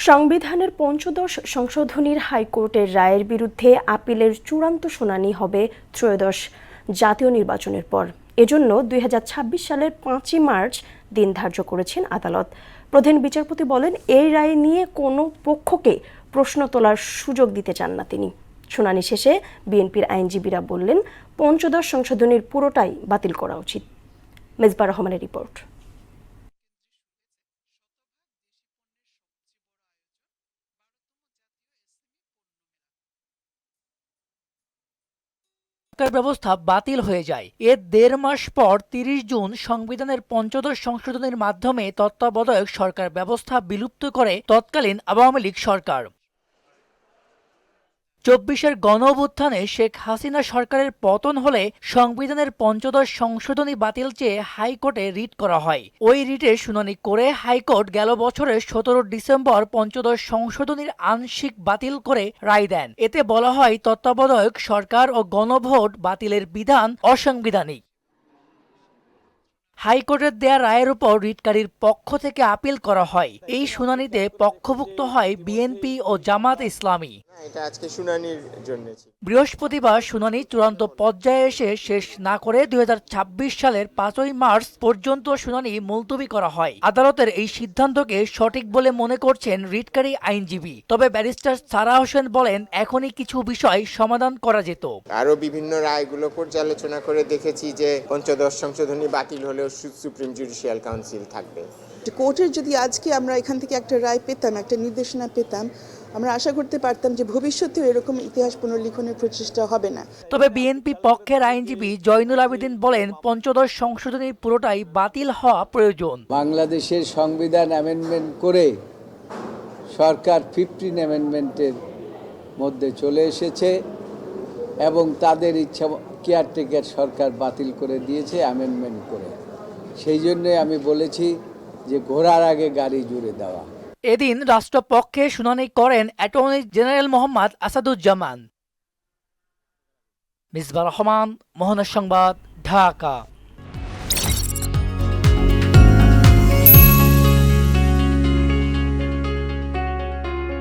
সংবিধানের পঞ্চদশ সংশোধনীর হাইকোর্টের রায়ের বিরুদ্ধে আপিলের চূড়ান্ত শুনানি হবে ত্রয়োদশ জাতীয় নির্বাচনের পর। এজন্য ২০২৬ সালের ৫ই মার্চ দিন ধার্য করেছেন আদালত। প্রধান বিচারপতি বলেন, এই রায় নিয়ে কোনো পক্ষকে প্রশ্ন তোলার সুযোগ দিতে চান না তিনি। শুনানি শেষে বিএনপির আইনজীবীরা বললেন, পঞ্চদশ সংশোধনীর পুরোটাই বাতিল করা উচিত। মেজবা রহমানের রিপোর্ট। সরকার ব্যবস্থা বাতিল হয়ে যায়। এর ১.৫ মাস পর ৩০ জুন সংবিধানের পঞ্চদশ সংশোধনীর মাধ্যমে তত্ত্বাবধায়ক সরকার ব্যবস্থা বিলুপ্ত করে তৎকালীন আওয়ামী লীগ সরকার। ২৪-এর গণঅভ্যুত্থানে শেখ হাসিনা সরকারের পতন হলে সংবিধানের পঞ্চদশ সংশোধনী বাতিল চেয়ে হাইকোর্টে রিট করা হয়। ওই রিটের শুনানি করে হাইকোর্ট গেল বছরের ১৭ ডিসেম্বর পঞ্চদশ সংশোধনীর আংশিক বাতিল করে রায় দেন। এতে বলা হয়, তত্ত্বাবধায়ক সরকার ও গণভোট বাতিলের বিধান অসাংবিধানিক। হাইকোর্টের দেয়া রায়ের উপর রিটকারীর পক্ষ থেকে আপিল করা হয়। এই শুনানিতে পক্ষভুক্ত হয় বিএনপি ও জামাত ইসলামী। বৃহস্পতিবার শুনানি চূড়ান্ত পর্যায়ে এসে শেষ না করে ২০২৬ সালের ৫ই মার্চ পর্যন্ত শুনানি মুলতবি করা হয়। আদালতের এই সিদ্ধান্তকে সঠিক বলে মনে করছেন রিটকারী আইনজীবী। তবে ব্যারিস্টার সারা হোসেন বলেন, এখনই কিছু বিষয় সমাধান করা যেত। আরো বিভিন্ন রায়গুলো পর্যালোচনা করে দেখেছি যে পঞ্চদশ সংশোধনী বাতিল হলেও সুপ্রিম জুডিশিয়াল কাউন্সিল থাকবে। কোর্টের যদি আজকে আমরা এখান থেকে একটা রায় পেতাম, একটা নির্দেশনা পেতাম, আমরা আশা করতে পারতাম যে ভবিষ্যতেও এরকম ইতিহাস পুনর্লিখনের প্রচেষ্টা হবে না। তবে বিএনপি পক্ষের আইনজীবী জয়নুল আবেদিন বলেন, পঞ্চদশ সংশোধনীর পুরোটাই বাতিল হওয়া প্রয়োজন। বাংলাদেশের সংবিধান অ্যামেন্ডমেন্ট করে সরকার 15 অ্যামেন্ডমেন্টের মধ্যে চলে এসেছে এবং তাদের ইচ্ছা কেয়ারটেকার সরকার বাতিল করে দিয়েছে অ্যামেন্ডমেন্ট করে। সেই জন্য আমি বলেছি যে ঘোড়ার আগে গাড়ি জুড়ে দেওয়া। এদিন রাষ্ট্রপক্ষে শুনানি করেন অ্যাটর্নি জেনারেল মোহাম্মদ আসাদুজ্জামান। মেজবা রহমান, মোহনা সংবাদ, ঢাকা।